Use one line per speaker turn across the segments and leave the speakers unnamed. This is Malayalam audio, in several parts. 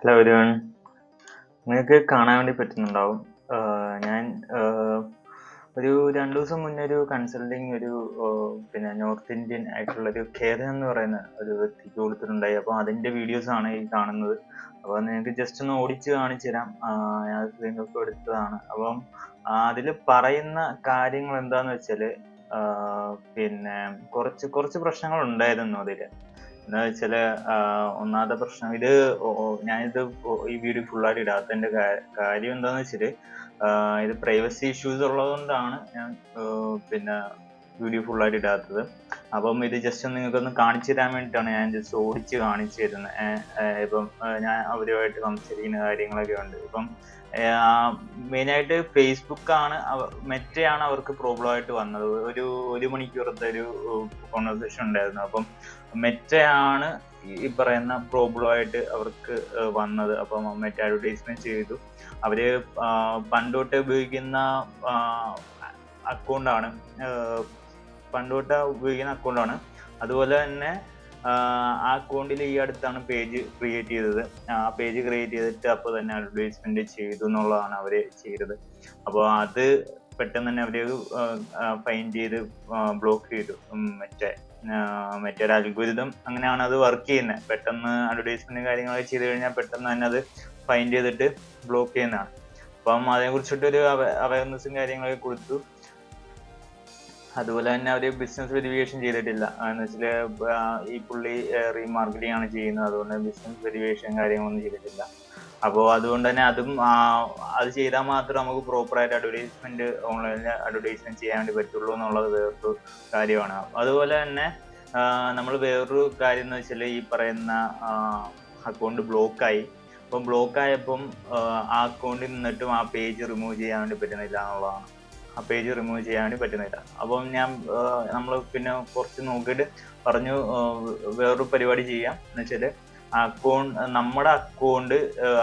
Hello everyone. നിങ്ങൾക്ക് കാണാൻ വേണ്ടി പറ്റുന്നുണ്ടാവും. ഞാൻ ഒരു 2 ദിവസം മുന്നേ ഒരു കൺസൾട്ടിങ് ഒരു പിന്നെ നോർത്ത് ഇന്ത്യൻ ആയിട്ടുള്ളൊരു ഖേദൻ എന്ന് പറയുന്ന ഒരു വ്യക്തിക്ക് കൊടുത്തിട്ടുണ്ടായി. അപ്പോൾ അതിൻ്റെ വീഡിയോസാണ് ഈ കാണുന്നത്. അപ്പോൾ നിങ്ങൾക്ക് ജസ്റ്റ് ഒന്ന് ഓടിച്ച് കാണിച്ചു തരാം. ഞാൻ സ്ക്രീനൊക്കെ എടുത്തതാണ്. അപ്പം അതിൽ പറയുന്ന കാര്യങ്ങൾ എന്താന്ന് വെച്ചാൽ പിന്നെ കുറച്ച് പ്രശ്നങ്ങൾ ഉണ്ടായിരുന്നു അതിൽ. എന്താ വെച്ചാല് ഒന്നാമത്തെ പ്രശ്നം ഇത് ഞാനിത് ഈ വീഡിയോ ഫുള്ളായിട്ട് ഇടാത്തതിന്റെ കാര്യം എന്താന്ന് വെച്ചാല് ഇത് പ്രൈവസി ഇഷ്യൂസ് ഉള്ളത് കൊണ്ടാണ് ഞാൻ പിന്നെ വീഡിയോ ഫുള്ളായിട്ട് ഇടാത്തത്. അപ്പം ഇത് ജസ്റ്റ് നിങ്ങൾക്കൊന്ന് കാണിച്ചു തരാൻ വേണ്ടിയിട്ടാണ് ഞാൻ ജസ്റ്റ് ഓടിച്ച് കാണിച്ചു തരുന്നത്. ഇപ്പം ഞാൻ അവരുമായിട്ട് സംസാരിക്കുന്ന കാര്യങ്ങളൊക്കെ ഉണ്ട്. ഇപ്പം മെയിനായിട്ട് ഫേസ്ബുക്കാണ് മെറ്റയാണ് അവർക്ക് പ്രോബ്ലം ആയിട്ട് വന്നത്. ഒരു മണിക്കൂറത്തെ ഒരു കോൺവെർസേഷൻ ഉണ്ടായിരുന്നു. അപ്പം മെറ്റയാണ് ഈ പറയുന്ന പ്രോബ്ലം ആയിട്ട് അവർക്ക് വന്നത്. അപ്പം മെറ്റ അഡ്വർടൈസ്മെന്റ് ചെയ്തു. അവര് പണ്ട് തൊട്ടേ ഉപയോഗിക്കുന്ന അക്കൗണ്ടാണ്. അതുപോലെ തന്നെ ആ അക്കൗണ്ടിൽ ഈ അടുത്താണ് പേജ് ക്രിയേറ്റ് ചെയ്തത്. ആ പേജ് ക്രിയേറ്റ് ചെയ്തിട്ട് അപ്പോൾ തന്നെ അഡ്വർടൈസ്മെന്റ് ചെയ്തു എന്നുള്ളതാണ് അവര് ചെയ്തത്. അപ്പോൾ അത് പെട്ടെന്ന് തന്നെ അവര് ഫൈൻഡ് ചെയ്ത് ബ്ലോക്ക് ചെയ്തു. മറ്റൊരു അൽഗോരിതം അങ്ങനെയാണ് അത് വർക്ക് ചെയ്യുന്നത്. പെട്ടെന്ന് അഡ്വർടൈസ്മെന്റ് കാര്യങ്ങളൊക്കെ ചെയ്ത് കഴിഞ്ഞാൽ പെട്ടെന്ന് തന്നെ അത് ഫൈൻഡ് ചെയ്തിട്ട് ബ്ലോക്ക് ചെയ്യുന്നതാണ്. അപ്പം അതിനെ കുറിച്ചിട്ടൊരു അവയർനെസ്സും കാര്യങ്ങളൊക്കെ കൊടുത്തു. അതുപോലെ തന്നെ അവര് ബിസിനസ് വെരിഫിക്കേഷൻ ചെയ്തിട്ടില്ല. എന്ന് വെച്ചാല് ഈ പുള്ളി റീമാർക്കറ്റിംഗ് ആണ് ചെയ്യുന്നത്. അതുകൊണ്ട് ബിസിനസ് വെരിഫിക്കേഷൻ കാര്യങ്ങളൊന്നും ചെയ്തിട്ടില്ല. അപ്പോൾ അതുകൊണ്ട് തന്നെ അത് ചെയ്താൽ മാത്രമേ നമുക്ക് പ്രോപ്പറായിട്ട് അഡ്വർടൈസ്മെന്റ് ഓൺലൈനിൽ അഡ്വർടൈസ്മെന്റ് ചെയ്യാൻ വേണ്ടി പറ്റുള്ളൂ എന്നുള്ളത് വേറൊരു കാര്യമാണ്. അതുപോലെ തന്നെ നമ്മൾ വേറൊരു കാര്യം എന്ന് വെച്ചാൽ ഈ പറയുന്ന അക്കൗണ്ട് ബ്ലോക്കായി. അപ്പം ബ്ലോക്കായപ്പം ആ അക്കൗണ്ടിൽ നിന്നിട്ടും ആ പേജ് റിമൂവ് ചെയ്യാൻ വേണ്ടി പറ്റുന്നില്ല എന്നുള്ളതാണ്. ആ പേജ് റിമൂവ് ചെയ്യാൻ വേണ്ടി പറ്റുന്നില്ല. അപ്പം നമ്മൾ പിന്നെ കുറച്ച് നോക്കിയിട്ട് പറഞ്ഞു വേറൊരു പരിപാടി ചെയ്യാം. എന്ന് വെച്ചാല് നമ്മുടെ അക്കൗണ്ട്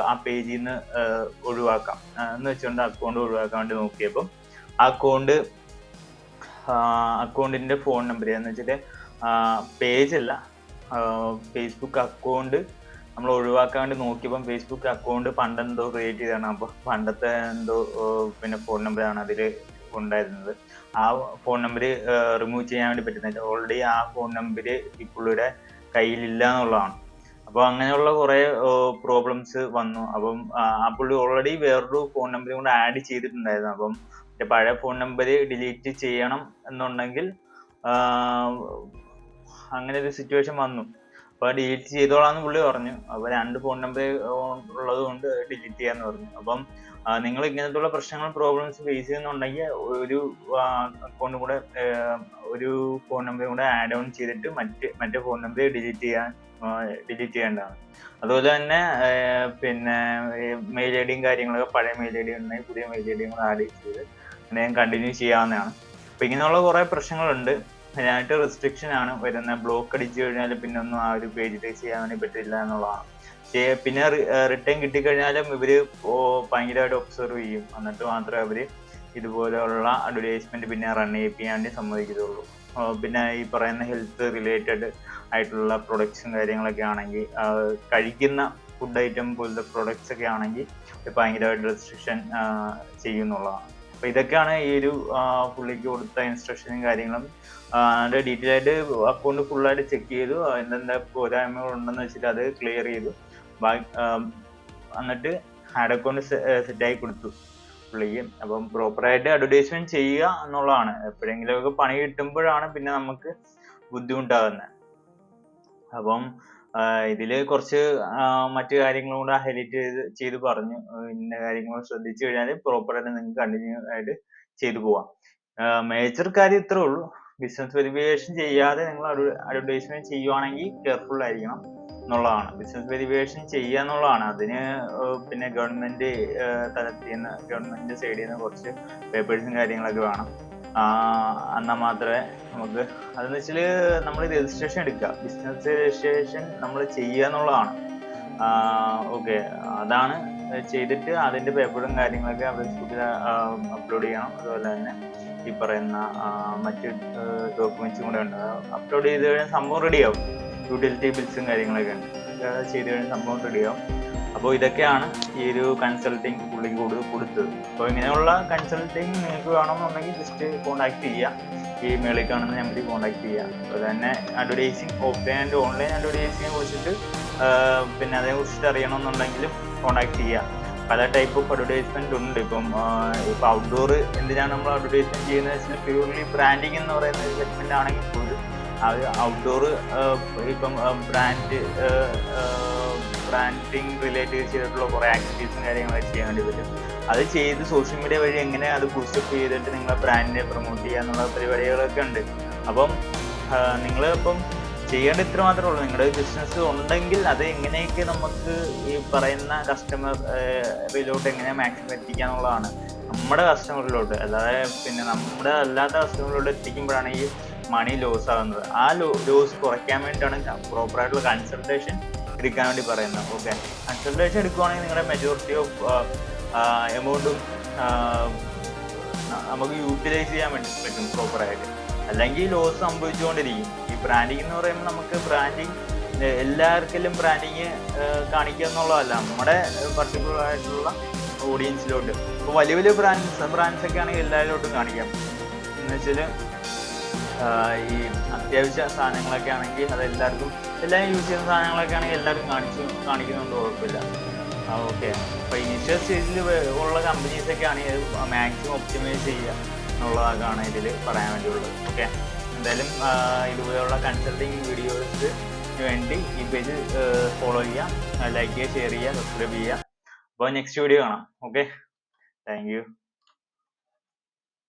ആ പേജിൽ നിന്ന് ഒഴിവാക്കാം എന്ന് വെച്ചുകൊണ്ട് അക്കൗണ്ട് ഒഴിവാക്കാൻ വേണ്ടി നോക്കിയപ്പം ആ അക്കൗണ്ടിന്റെ ഫോൺ നമ്പർ എന്ന് വെച്ചിട്ട് പേജ് അല്ല, ഫേസ്ബുക്ക് അക്കൗണ്ട് നമ്മൾ ഒഴിവാക്കാൻ വേണ്ടി നോക്കിയപ്പം ഫേസ്ബുക്ക് അക്കൗണ്ട് പണ്ടെന്തോ ക്രിയേറ്റ് ചെയ്തതാണ്. അപ്പോൾ പണ്ടത്തെ എന്തോ പിന്നെ ഫോൺ നമ്പറാണ് അതിൽ ഉണ്ടായിരുന്നത്. ആ ഫോൺ നമ്പർ റിമൂവ് ചെയ്യാൻ വേണ്ടി പറ്റുന്നില്ല. ഓൾറെഡി ആ ഫോൺ നമ്പർ ഈ പുള്ളിയുടെ കയ്യിലില്ല എന്നുള്ളതാണ്. അപ്പോൾ അങ്ങനെയുള്ള കുറെ പ്രോബ്ലംസ് വന്നു. അപ്പം ആ പുള്ളി ഓൾറെഡി വേറൊരു ഫോൺ നമ്പറും കൂടെ ആഡ് ചെയ്തിട്ടുണ്ടായിരുന്നു. അപ്പം പഴയ ഫോൺ നമ്പർ ഡിലീറ്റ് ചെയ്യണം എന്നുണ്ടെങ്കിൽ അങ്ങനെ ഒരു സിറ്റുവേഷൻ വന്നു. അപ്പൊ ഡിലീറ്റ് ചെയ്തോളാന്ന് പുള്ളി പറഞ്ഞു. അപ്പൊ 2 ഫോൺ നമ്പർ ഉള്ളത് കൊണ്ട് ഡിലീറ്റ് ചെയ്യാന്ന് പറഞ്ഞു. അപ്പം നിങ്ങൾ ഇങ്ങനത്തുള്ള പ്രശ്നങ്ങൾ പ്രോബ്ലംസ് ഫേസ് ചെയ്യുന്നുണ്ടെങ്കിൽ ഒരു അക്കൗണ്ട് കൂടെ ഒരു ഫോൺ നമ്പർ കൂടെ ആഡ് ഓൺ ചെയ്തിട്ട് മറ്റേ ഫോൺ നമ്പർ ഡിലീറ്റ് ചെയ്യേണ്ടതാണ്. അതുപോലെ തന്നെ പിന്നെ മെയിൽ ഐ ഡിയും കാര്യങ്ങളൊക്കെ പഴയ മെയിൽ ഐ ഡി ഉണ്ടെങ്കിൽ പുതിയ മെയിൽ ഐ ഡിയും കൂടെ ആഡ് ചെയ്ത് അങ്ങനെ കണ്ടിന്യൂ ചെയ്യാവുന്നതാണ്. അപ്പൊ ഇങ്ങനെയുള്ള കുറെ പ്രശ്നങ്ങളുണ്ട്. അതിനായിട്ട് റെസ്ട്രിക്ഷൻ ആണ് വരുന്നത്. ബ്ലോക്ക് അടിച്ചു കഴിഞ്ഞാൽ പിന്നെ ഒന്നും ആ ഒരു പേജിലേക്ക് ചെയ്യാൻ വേണ്ടി പറ്റില്ല എന്നുള്ളതാണ്. പിന്നെ റിട്ടേൺ കിട്ടിക്കഴിഞ്ഞാലും ഇവര് ഭയങ്കരമായിട്ട് ഒബ്സർവ് ചെയ്യും. എന്നിട്ട് മാത്രമേ അവര് ഇതുപോലെയുള്ള അഡ്വർടൈസ്മെന്റ് പിന്നെ റൺ ചെയ്യിപ്പിക്കാൻ വേണ്ടി സമ്മതിക്കത്തുള്ളൂ. പിന്നെ ഈ പറയുന്ന ഹെൽത്ത് റിലേറ്റഡ് ആയിട്ടുള്ള പ്രൊഡക്ട്സും കാര്യങ്ങളൊക്കെ ആണെങ്കിൽ കഴിക്കുന്ന ഫുഡ് ഐറ്റം പോലത്തെ പ്രൊഡക്ട്സ് ഒക്കെ ആണെങ്കിൽ ഭയങ്കരമായിട്ട് റെസ്ട്രിക്ഷൻ ചെയ്യുന്നുള്ളതാണ്. അപ്പൊ ഇതൊക്കെയാണ് ഈ ഒരു പുള്ളിക്ക് കൊടുത്ത ഇൻസ്ട്രക്ഷനും കാര്യങ്ങളും. അതിന്റെ ഡീറ്റെയിൽ ആയിട്ട് അക്കൗണ്ട് ഫുള്ളായിട്ട് ചെക്ക് ചെയ്തു. എന്തെന്താ പോരായ്മകൾ ഉണ്ടെന്ന് വെച്ചിട്ട് അത് ക്ലിയർ ചെയ്തു. എന്നിട്ട് ആഡ് അക്കൗണ്ട് സെറ്റായി കൊടുത്തു പുള്ളിക്ക്. അപ്പം പ്രോപ്പറായിട്ട് അഡ്വർടൈസ്മെന്റ് ചെയ്യുക എന്നുള്ളതാണ്. എപ്പോഴെങ്കിലുമൊക്കെ പണി കിട്ടുമ്പോഴാണ് പിന്നെ നമുക്ക് ബുദ്ധിമുട്ടാകുന്നത്. അപ്പം ഇതില് കുറച്ച് മറ്റു കാര്യങ്ങളും കൂടെ ഹൈലൈറ്റ് ചെയ്ത് പറഞ്ഞു. ഇന്ന കാര്യങ്ങൾ ശ്രദ്ധിച്ചു കഴിഞ്ഞാൽ പ്രോപ്പറായിട്ട് നിങ്ങൾക്ക് കണ്ടിന്യൂ ആയിട്ട് ചെയ്തു പോവാം. മേജർ കാര്യം ഇത്രേ ഉള്ളൂ. ബിസിനസ് വെരിഫിക്കേഷൻ ചെയ്യാതെ നിങ്ങൾ അഡ്വർടൈസ്മെന്റ് ചെയ്യുവാണെങ്കിൽ കെയർഫുൾ ആയിരിക്കണം എന്നുള്ളതാണ്. ബിസിനസ് വെരിഫിക്കേഷൻ ചെയ്യുക എന്നുള്ളതാണ്. അതിന് പിന്നെ ഗവൺമെന്റ് തലത്തിൽ നിന്ന് ഗവൺമെന്റ് സൈഡിൽ നിന്ന് കുറച്ച് പേപ്പേഴ്സും കാര്യങ്ങളൊക്കെ വേണം. എന്നാൽ മാത്രമേ നമുക്ക് അതെന്ന് വെച്ചാൽ നമ്മൾ രജിസ്ട്രേഷൻ എടുക്കുക. ബിസിനസ് രജിസ്ട്രേഷൻ നമ്മൾ ചെയ്യുക എന്നുള്ളതാണ്. ഓക്കെ, അതാണ് ചെയ്തിട്ട് അതിന്റെ പേപ്പറും കാര്യങ്ങളൊക്കെ ഫേസ്ബുക്കിൽ അപ്ലോഡ് ചെയ്യണം. അതുപോലെ തന്നെ ഈ പറയുന്ന മറ്റ് ഡോക്യുമെന്റ്സും കൂടെ ഉണ്ട്. അപ്ലോഡ് ചെയ്ത് കഴിഞ്ഞാൽ സംഭവം റെഡിയാവും. യൂട്ടിലിറ്റി ബിൽസും കാര്യങ്ങളൊക്കെ ഉണ്ട്. ചെയ്ത് കഴിഞ്ഞാൽ സംഭവം റെഡിയാവും. അപ്പോൾ ഇതൊക്കെയാണ് ഈ ഒരു കൺസൾട്ടിങ് പുള്ളിക്ക് കൊടുത്തത്. അപ്പോൾ ഇങ്ങനെയുള്ള കൺസൾട്ടിങ് നിങ്ങൾക്ക് വേണമെന്നുണ്ടെങ്കിൽ ജസ്റ്റ് കോൺടാക്ട് ചെയ്യുക, ഈ മേളിൽ കാണുന്ന നമ്പറിൽ കോൺടാക്ട് ചെയ്യുക. അതുപോലെ തന്നെ അഡ്വർടൈസിങ്, ഓഫ്ലൈൻ ആൻഡ് ഓൺലൈൻ അഡ്വർടൈസിങ്ങിനെ കുറിച്ചിട്ട് പിന്നെ അതേക്കുറിച്ചിട്ട് അറിയണമെന്നുണ്ടെങ്കിലും കോൺടാക്ട് ചെയ്യുക. പല ടൈപ്പ് ഓഫ് അഡ്വർടൈസ്മെന്റ് ഉണ്ട്. ഇപ്പം ഔട്ട്ഡോർ എന്തിനാണ് നമ്മൾ അഡ്വർടൈസ്മെന്റ് ചെയ്യുന്നത് വെച്ചാൽ പ്യൂർലി ബ്രാൻഡിങ് എന്ന് പറയുന്ന ഒരു സെഗ്മെന്റ് ആണെങ്കിൽ പോലും അത് ഔട്ട്ഡോർ ഇപ്പം ബ്രാൻഡിങ് റിലേറ്റ് ചെയ്തിട്ടുള്ള കുറേ ആക്ടിവിറ്റീസും കാര്യങ്ങളൊക്കെ ചെയ്യാൻ വേണ്ടി പറ്റും. അത് ചെയ്ത് സോഷ്യൽ മീഡിയ വഴി എങ്ങനെ അത് ബൂസ്റ്റപ്പ് ചെയ്തിട്ട് നിങ്ങളെ ബ്രാൻഡിനെ പ്രൊമോട്ട് ചെയ്യുക എന്നുള്ള പരിപാടികളൊക്കെ ഉണ്ട്. അപ്പം നിങ്ങൾ ഇപ്പം ചെയ്യേണ്ട ഇത്ര മാത്രമേ ഉള്ളൂ. നിങ്ങളുടെ ബിസിനസ് ഉണ്ടെങ്കിൽ അത് എങ്ങനെയൊക്കെ നമുക്ക് ഈ പറയുന്ന കസ്റ്റമറിലോട്ട് എങ്ങനെ മാക്സിമം എത്തിക്കുക എന്നുള്ളതാണ്. നമ്മുടെ കസ്റ്റമറിലോട്ട്, അല്ലാതെ പിന്നെ നമ്മുടെ അല്ലാത്ത കസ്റ്റമറിലോട്ട് എത്തിക്കുമ്പോഴാണ് ഈ മണി ലോസ് ആകുന്നത്. ആ ലോസ് കുറയ്ക്കാൻ വേണ്ടിയിട്ടാണ് പ്രോപ്പറായിട്ടുള്ള കൺസൾട്ടേഷൻ എടുക്കാൻ വേണ്ടി പറയുന്നത്. ഓക്കെ, കൺസൾട്ടേഷൻ എടുക്കുവാണെങ്കിൽ നിങ്ങളുടെ മെജോറിറ്റി ഓഫ് എമൗണ്ടും നമുക്ക് യൂട്ടിലൈസ് ചെയ്യാൻ വേണ്ടി പറ്റും പ്രോപ്പറായിട്ട്. അല്ലെങ്കിൽ ലോസ് സംഭവിച്ചുകൊണ്ടിരിക്കും. ഈ ബ്രാൻഡിങ് എന്ന് പറയുമ്പോൾ നമുക്ക് ബ്രാൻഡിങ് എല്ലാവർക്കെല്ലാം ബ്രാൻഡിങ് കാണിക്കുക എന്നുള്ളതല്ല, നമ്മുടെ പർട്ടിക്കുലർ ആയിട്ടുള്ള ഓഡിയൻസിലോട്ട്. ഇപ്പോൾ വലിയ വലിയ ബ്രാൻഡ്സ് ഒക്കെ ആണെങ്കിൽ എല്ലാവരിലോട്ടും കാണിക്കാം. എന്ന് വെച്ചാൽ ഈ അത്യാവശ്യ സാധനങ്ങളൊക്കെ ആണെങ്കിൽ അത് എല്ലാവരും യൂസ് ചെയ്യുന്ന സാധനങ്ങളൊക്കെ ആണെങ്കിൽ എല്ലാവർക്കും കാണിക്കുന്നുണ്ട്, കുഴപ്പമില്ല. ഓക്കെ, അപ്പോൾ ഇനിഷ്യൽ സ്റ്റേജിൽ ഉള്ള കമ്പനീസൊക്കെ ആണെങ്കിൽ മാക്സിമം ഒപ്റ്റിമൈസ് ചെയ്യുക എന്നുള്ളതാണ് ഇതിൽ പറയാൻ വേണ്ടിയുള്ളത്. ഓക്കെ, എന്തായാലും ഇതുപോലെയുള്ള കൺസൾട്ടിങ് വീഡിയോസിന് വേണ്ടി ഈ പേജ് ഫോളോ ചെയ്യുക, ലൈക്ക് ചെയ്യുക, ഷെയർ ചെയ്യുക, സബ്സ്ക്രൈബ് ചെയ്യുക. അപ്പോൾ നെക്സ്റ്റ് വീഡിയോ കാണാം. Okay, thank you.